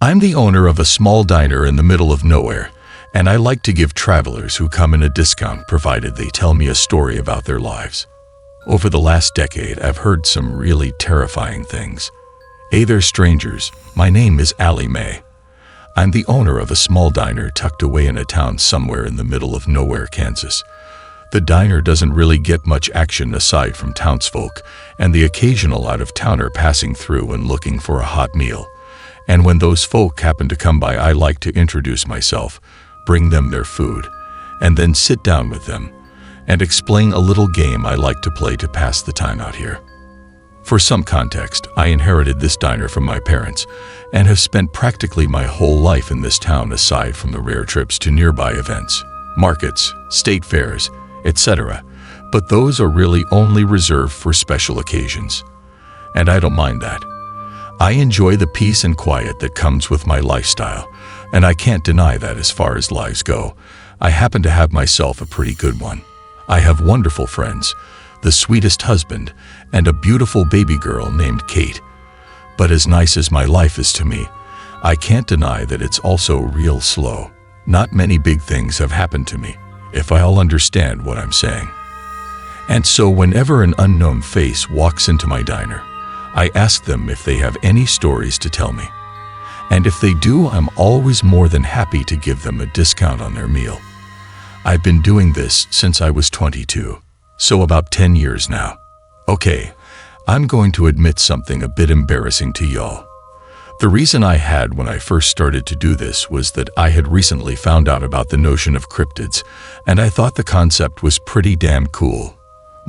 I'm the owner of a small diner in the middle of nowhere, and I like to give travelers who come in a discount provided they tell me a story about their lives. Over the last decade, I've heard some really terrifying things. Hey there, strangers. My name is Allie Mae. I'm the owner of a small diner tucked away in a town somewhere in the middle of nowhere, Kansas. The diner doesn't really get much action aside from townsfolk and the occasional out-of-towner passing through and looking for a hot meal. And when those folk happen to come by, I like to introduce myself, bring them their food, and then sit down with them and explain a little game I like to play to pass the time out here. For some context, I inherited this diner from my parents and have spent practically my whole life in this town aside from the rare trips to nearby events, markets, state fairs, etc. But those are really only reserved for special occasions. And I don't mind that. I enjoy the peace and quiet that comes with my lifestyle, and I can't deny that as far as lives go, I happen to have myself a pretty good one. I have wonderful friends, the sweetest husband, and a beautiful baby girl named Kate. But as nice as my life is to me, I can't deny that it's also real slow. Not many big things have happened to me, if I'll understand what I'm saying. And so whenever an unknown face walks into my diner, I ask them if they have any stories to tell me. And if they do, I'm always more than happy to give them a discount on their meal. I've been doing this since I was 22, so about 10 years now. Okay, I'm going to admit something a bit embarrassing to y'all. The reason I had when I first started to do this was that I had recently found out about the notion of cryptids, and I thought the concept was pretty damn cool.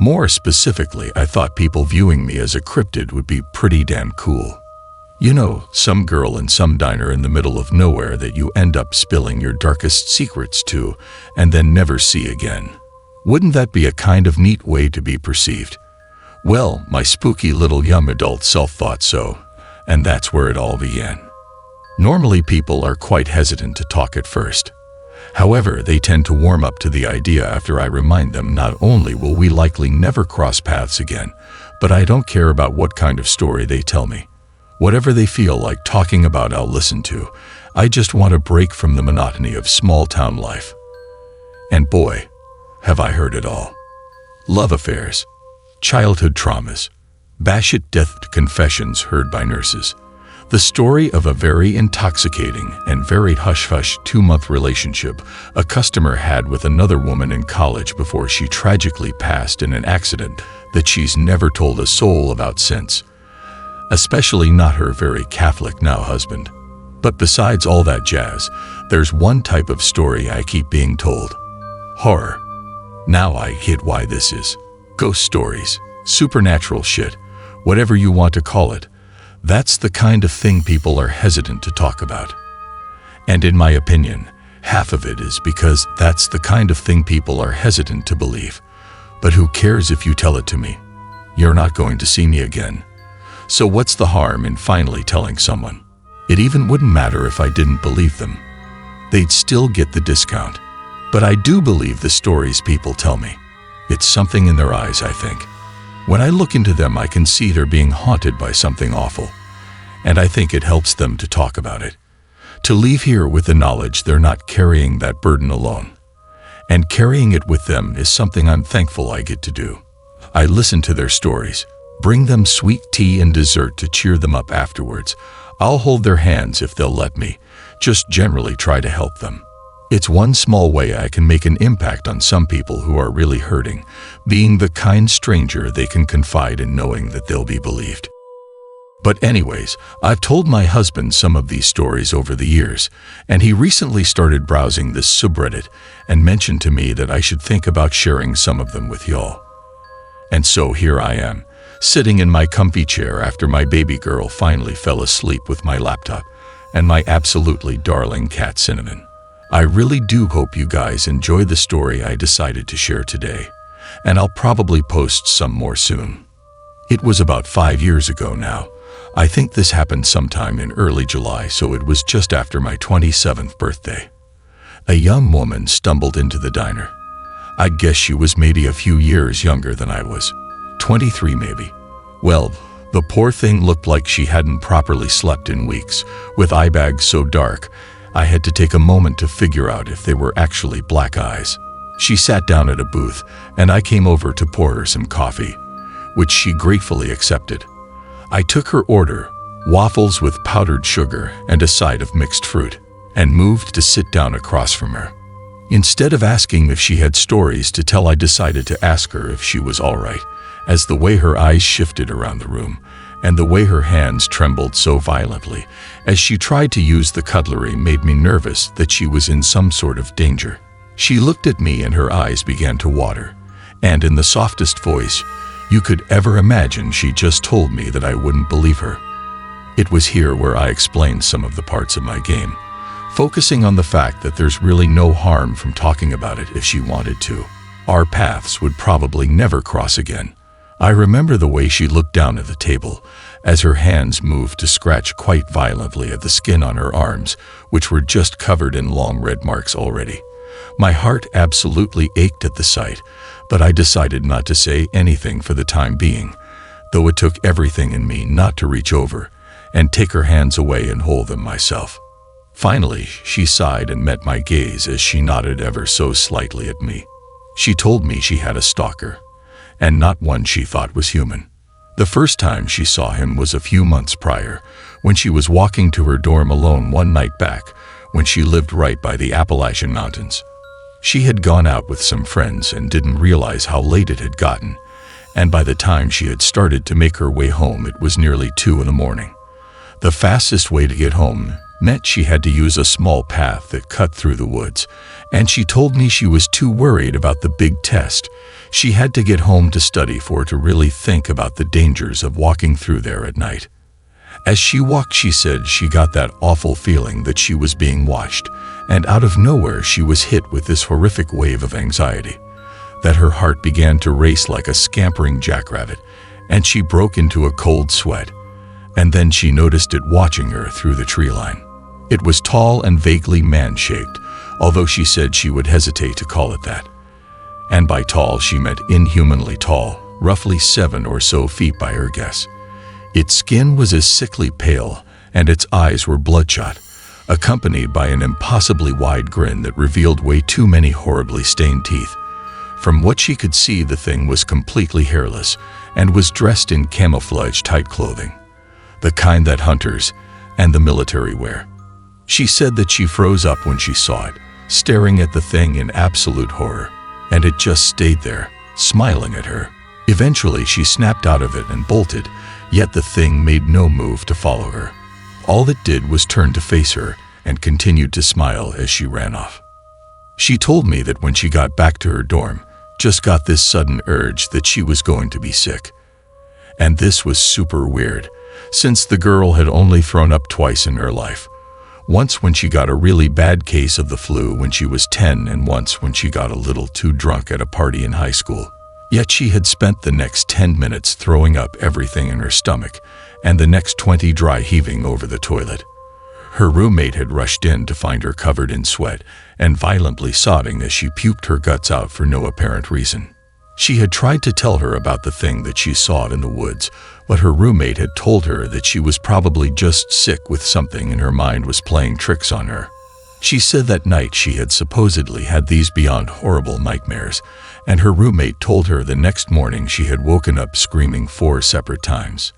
More specifically, I thought people viewing me as a cryptid would be pretty damn cool. You know, some girl in some diner in the middle of nowhere that you end up spilling your darkest secrets to and then never see again. Wouldn't that be a kind of neat way to be perceived? Well, my spooky little young adult self thought so, and that's where it all began. Normally, people are quite hesitant to talk at first. However, they tend to warm up to the idea after I remind them not only will we likely never cross paths again, but I don't care about what kind of story they tell me. Whatever they feel like talking about, I'll listen to. I just want a break from the monotony of small-town life. And boy, have I heard it all. Love affairs, childhood traumas, batshit death confessions heard by nurses, the story of a very intoxicating and very hush-hush 2-month relationship a customer had with another woman in college before she tragically passed in an accident that she's never told a soul about since. Especially not her very Catholic now husband. But besides all that jazz, there's one type of story I keep being told. Horror. Now I get why this is. Ghost stories, supernatural shit, whatever you want to call it. That's the kind of thing people are hesitant to talk about. And in my opinion, half of it is because that's the kind of thing people are hesitant to believe. But who cares if you tell it to me? You're not going to see me again. So what's the harm in finally telling someone? It even wouldn't matter if I didn't believe them. They'd still get the discount. But I do believe the stories people tell me. It's something in their eyes, I think. When I look into them, I can see they're being haunted by something awful. And I think it helps them to talk about it. To leave here with the knowledge they're not carrying that burden alone. And carrying it with them is something I'm thankful I get to do. I listen to their stories, bring them sweet tea and dessert to cheer them up afterwards. I'll hold their hands if they'll let me, just generally try to help them. It's one small way I can make an impact on some people who are really hurting, being the kind stranger they can confide in knowing that they'll be believed. But anyways, I've told my husband some of these stories over the years, and he recently started browsing this subreddit and mentioned to me that I should think about sharing some of them with y'all. And so here I am, sitting in my comfy chair after my baby girl finally fell asleep with my laptop and my absolutely darling cat Cinnamon. I really do hope you guys enjoy the story I decided to share today, and I'll probably post some more soon. It was about 5 years ago now. I think this happened sometime in early July, so it was just after my 27th birthday. A young woman stumbled into the diner. I'd guess she was maybe a few years younger than I was. 23 maybe. Well, The poor thing looked like she hadn't properly slept in weeks, with eye bags so dark, I had to take a moment to figure out if they were actually black eyes. She sat down at a booth, and I came over to pour her some coffee, which she gratefully accepted. I took her order, waffles with powdered sugar and a side of mixed fruit, and moved to sit down across from her. Instead of asking if she had stories to tell, I decided to ask her if she was all right, as the way her eyes shifted around the room, and the way her hands trembled so violently as she tried to use the cutlery made me nervous that she was in some sort of danger. She looked at me and her eyes began to water, and in the softest voice you could ever imagine, she just told me that I wouldn't believe her. It was here where I explained some of the parts of my game, focusing on the fact that there's really no harm from talking about it if she wanted to. Our paths would probably never cross again. I remember the way she looked down at the table as her hands moved to scratch quite violently at the skin on her arms, which were just covered in long red marks already. My heart absolutely ached at the sight, but I decided not to say anything for the time being, though it took everything in me not to reach over and take her hands away and hold them myself. Finally, she sighed and met my gaze as she nodded ever so slightly at me. She told me she had a stalker, and not one she thought was human. The first time she saw him was a few months prior, when she was walking to her dorm alone one night back when she lived right by the Appalachian Mountains. She had gone out with some friends and didn't realize how late it had gotten, and by the time she had started to make her way home, it was nearly 2 in the morning. The fastest way to get home meant she had to use a small path that cut through the woods, and she told me she was too worried about the big test she had to get home to study for to really think about the dangers of walking through there at night. As she walked, she said she got that awful feeling that she was being watched, and out of nowhere she was hit with this horrific wave of anxiety, that her heart began to race like a scampering jackrabbit, and she broke into a cold sweat. And then she noticed it watching her through the tree line. It was tall and vaguely man-shaped, although she said she would hesitate to call it that. And by tall she meant inhumanly tall, roughly 7 or so feet by her guess. Its skin was as sickly pale, and its eyes were bloodshot, accompanied by an impossibly wide grin that revealed way too many horribly stained teeth. From what she could see, the thing was completely hairless and was dressed in camouflage-type clothing, the kind that hunters and the military wear. She said that she froze up when she saw it, staring at the thing in absolute horror, and it just stayed there, smiling at her. Eventually she snapped out of it and bolted, yet the thing made no move to follow her. All it did was turn to face her and continued to smile as she ran off. She told me that when she got back to her dorm, just got this sudden urge that she was going to be sick. And this was super weird, since the girl had only thrown up twice in her life. Once when she got a really bad case of the flu when she was 10, and once when she got a little too drunk at a party in high school. Yet she had spent the next 10 minutes throwing up everything in her stomach, and the next 20 dry heaving over the toilet. Her roommate had rushed in to find her covered in sweat and violently sobbing as she puked her guts out for no apparent reason. She had tried to tell her about the thing that she saw in the woods, but her roommate had told her that she was probably just sick with something and her mind was playing tricks on her. She said that night she had supposedly had these beyond horrible nightmares, and her roommate told her the next morning she had woken up screaming 4 separate times.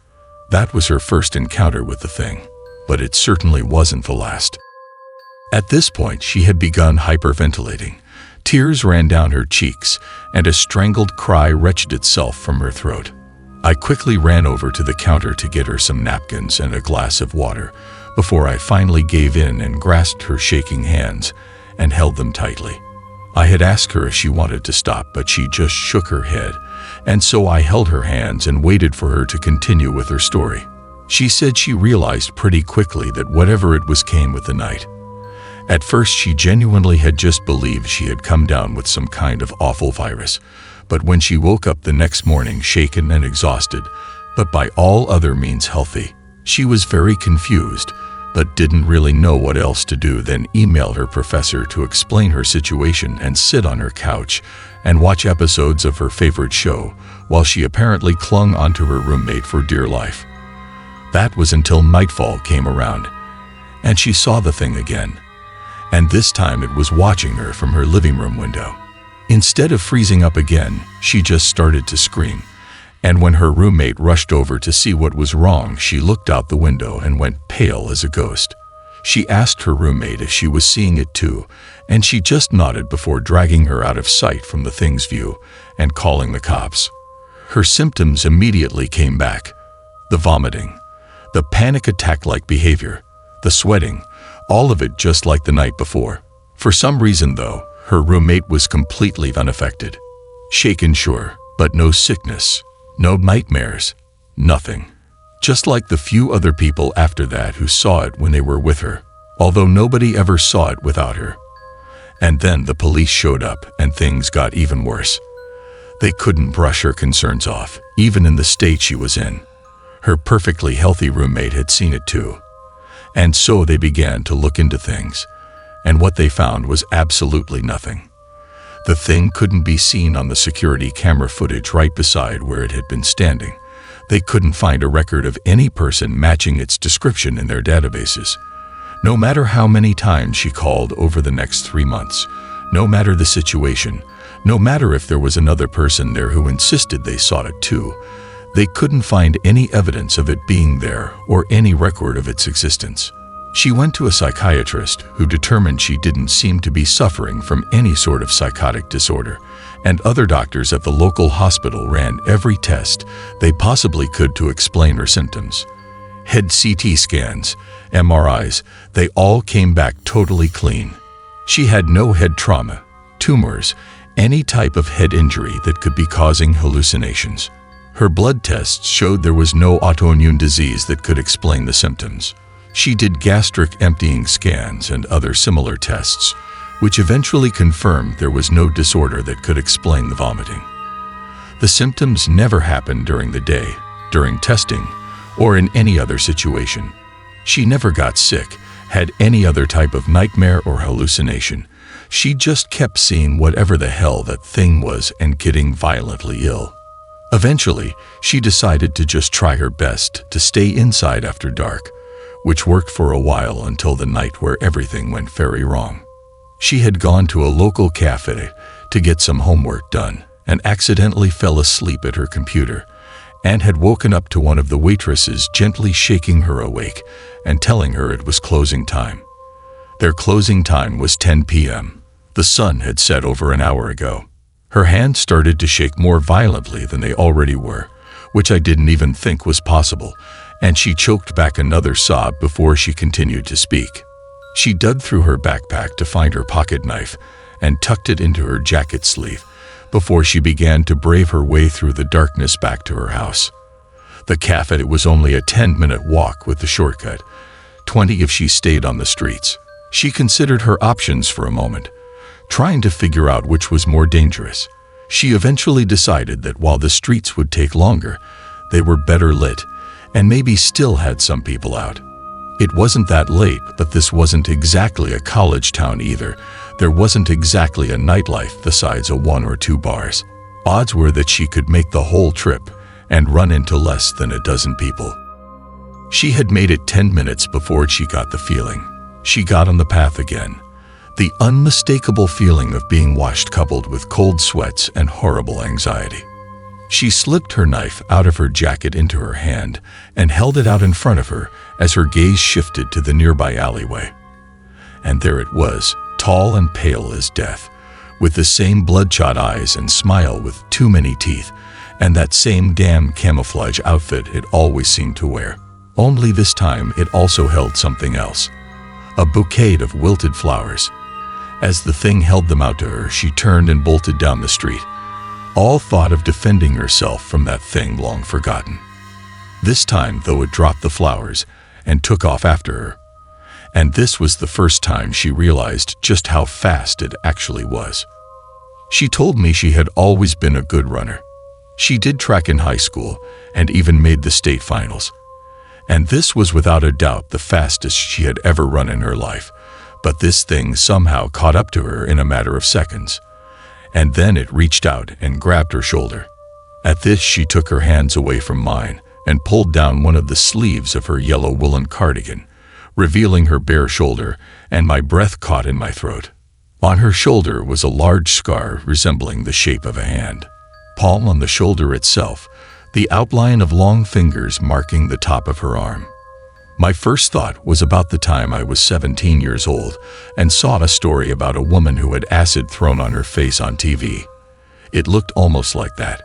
That was her first encounter with the thing, but it certainly wasn't the last. At this point she had begun hyperventilating. Tears ran down her cheeks, and a strangled cry wrenched itself from her throat. I quickly ran over to the counter to get her some napkins and a glass of water, before I finally gave in and grasped her shaking hands and held them tightly. I had asked her if she wanted to stop, but she just shook her head, and so I held her hands and waited for her to continue with her story. She said she realized pretty quickly that whatever it was came with the night. At first she genuinely had just believed she had come down with some kind of awful virus, but when she woke up the next morning shaken and exhausted, but by all other means healthy, she was very confused, but didn't really know what else to do, then emailed her professor to explain her situation and sit on her couch and watch episodes of her favorite show while she apparently clung onto her roommate for dear life. That was until nightfall came around, and she saw the thing again. And this time it was watching her from her living room window. Instead of freezing up again, she just started to scream. And when her roommate rushed over to see what was wrong, she looked out the window and went pale as a ghost. She asked her roommate if she was seeing it too, and she just nodded before dragging her out of sight from the thing's view and calling the cops. Her symptoms immediately came back. The vomiting, the panic attack-like behavior, the sweating, all of it just like the night before. For some reason though, her roommate was completely unaffected. Shaken, sure, but no sickness, no nightmares, nothing. Just like the few other people after that who saw it when they were with her, although nobody ever saw it without her. And then the police showed up and things got even worse. They couldn't brush her concerns off, even in the state she was in. Her perfectly healthy roommate had seen it too. And so they began to look into things, and what they found was absolutely nothing. The thing couldn't be seen on the security camera footage right beside where it had been standing. They couldn't find a record of any person matching its description in their databases. No matter how many times she called over the next 3 months, no matter the situation, no matter if there was another person there who insisted they saw it too, they couldn't find any evidence of it being there or any record of its existence. She went to a psychiatrist who determined she didn't seem to be suffering from any sort of psychotic disorder, and other doctors at the local hospital ran every test they possibly could to explain her symptoms. Head CT scans, MRIs, they all came back totally clean. She had no head trauma, tumors, any type of head injury that could be causing hallucinations. Her blood tests showed there was no autoimmune disease that could explain the symptoms. She did gastric emptying scans and other similar tests, which eventually confirmed there was no disorder that could explain the vomiting. The symptoms never happened during the day, during testing, or in any other situation. She never got sick, had any other type of nightmare or hallucination. She just kept seeing whatever the hell that thing was and getting violently ill. Eventually, she decided to just try her best to stay inside after dark, which worked for a while until the night where everything went very wrong. She had gone to a local cafe to get some homework done and accidentally fell asleep at her computer and had woken up to one of the waitresses gently shaking her awake and telling her it was closing time. Their closing time was 10 p.m. The sun had set over an hour ago. Her hands started to shake more violently than they already were, which I didn't even think was possible, and she choked back another sob before she continued to speak. She dug through her backpack to find her pocket knife and tucked it into her jacket sleeve before she began to brave her way through the darkness back to her house. The cafe was only a 10-minute walk with the shortcut, 20 if she stayed on the streets. She considered her options for a moment, trying to figure out which was more dangerous. She eventually decided that while the streets would take longer, they were better lit and maybe still had some people out. It wasn't that late, but this wasn't exactly a college town either. There wasn't exactly a nightlife besides a 1 or 2 bars. Odds were that she could make the whole trip and run into less than a dozen people. She had made it 10 minutes before she got the feeling. She got on the path again. The unmistakable feeling of being washed coupled with cold sweats and horrible anxiety. She slipped her knife out of her jacket into her hand and held it out in front of her as her gaze shifted to the nearby alleyway. And there it was, tall and pale as death, with the same bloodshot eyes and smile with too many teeth, and that same damn camouflage outfit it always seemed to wear. Only this time it also held something else, a bouquet of wilted flowers. As the thing held them out to her, she turned and bolted down the street, all thought of defending herself from that thing long forgotten. This time, though, it dropped the flowers and took off after her. And this was the first time she realized just how fast it actually was. She told me she had always been a good runner. She did track in high school and even made the state finals. And this was without a doubt the fastest she had ever run in her life. But this thing somehow caught up to her in a matter of seconds. and then it reached out and grabbed her shoulder. At this, she took her hands away from mine and pulled down one of the sleeves of her yellow woolen cardigan, revealing her bare shoulder, and my breath caught in my throat. On her shoulder was a large scar resembling the shape of a hand. Palm on the shoulder itself, the outline of long fingers marking the top of her arm. My first thought was about the time I was 17 years old and saw a story about a woman who had acid thrown on her face on TV. It looked almost like that.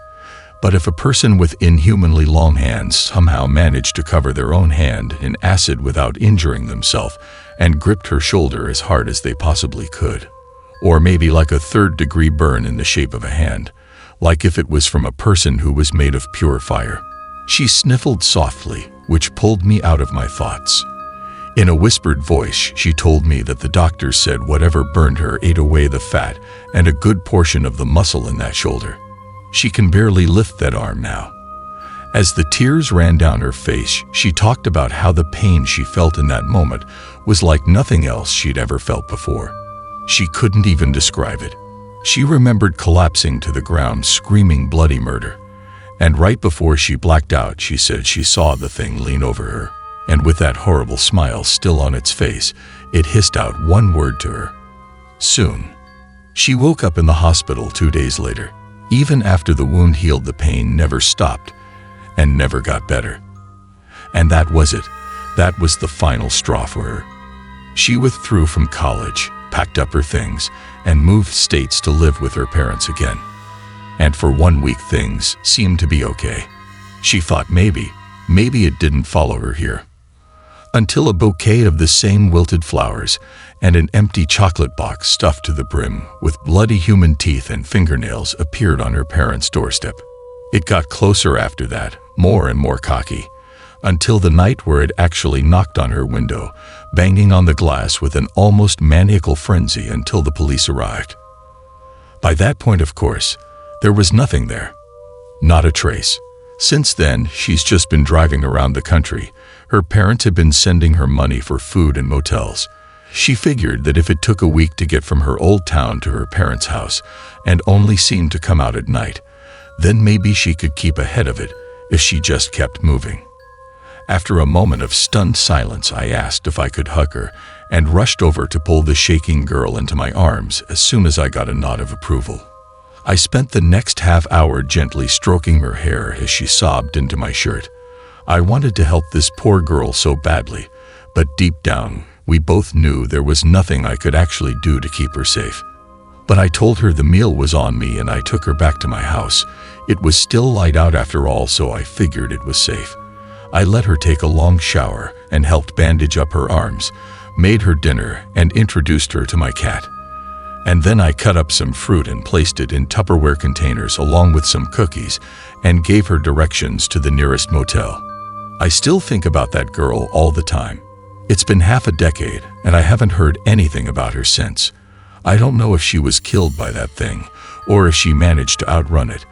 But if a person with inhumanly long hands somehow managed to cover their own hand in acid without injuring themselves and gripped her shoulder as hard as they possibly could, or maybe like a third-degree burn in the shape of a hand, like if it was from a person who was made of pure fire. She sniffled softly, which pulled me out of my thoughts. In a whispered voice, she told me that the doctor said whatever burned her ate away the fat and a good portion of the muscle in that shoulder. She can barely lift that arm now. As the tears ran down her face, she talked about how the pain she felt in that moment was like nothing else she'd ever felt before. She couldn't even describe it. She remembered collapsing to the ground, screaming bloody murder. And right before she blacked out, she said she saw the thing lean over her, and with that horrible smile still on its face, it hissed out one word to her: soon. She woke up in the hospital 2 days later. Even after the wound healed, the pain never stopped and never got better. And that was it. That was the final straw for her. She withdrew from college, packed up her things, and moved states to live with her parents again. And for 1 week things seemed to be okay. She thought maybe it didn't follow her here. Until a bouquet of the same wilted flowers and an empty chocolate box stuffed to the brim with bloody human teeth and fingernails appeared on her parents' doorstep. It got closer after that, more and more cocky, until the night where it actually knocked on her window, banging on the glass with an almost maniacal frenzy until the police arrived. By that point, of course, there was nothing there. Not a trace. Since then, she's just been driving around the country. Her parents had been sending her money for food and motels. She figured that if it took a week to get from her old town to her parents' house and only seemed to come out at night, then maybe she could keep ahead of it if she just kept moving. After a moment of stunned silence, I asked if I could hug her and rushed over to pull the shaking girl into my arms as soon as I got a nod of approval. I spent the next half hour gently stroking her hair as she sobbed into my shirt. I wanted to help this poor girl so badly, but deep down, we both knew there was nothing I could actually do to keep her safe. But I told her the meal was on me and I took her back to my house. It was still light out after all, so I figured it was safe. I let her take a long shower and helped bandage up her arms, made her dinner, and introduced her to my cat. And then I cut up some fruit and placed it in Tupperware containers along with some cookies and gave her directions to the nearest motel. I still think about that girl all the time. It's been half a decade and I haven't heard anything about her since. I don't know if she was killed by that thing or if she managed to outrun it,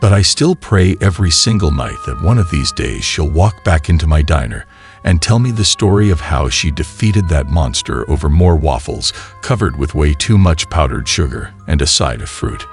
but I still pray every single night that one of these days she'll walk back into my diner and tell me the story of how she defeated that monster over more waffles covered with way too much powdered sugar and a side of fruit.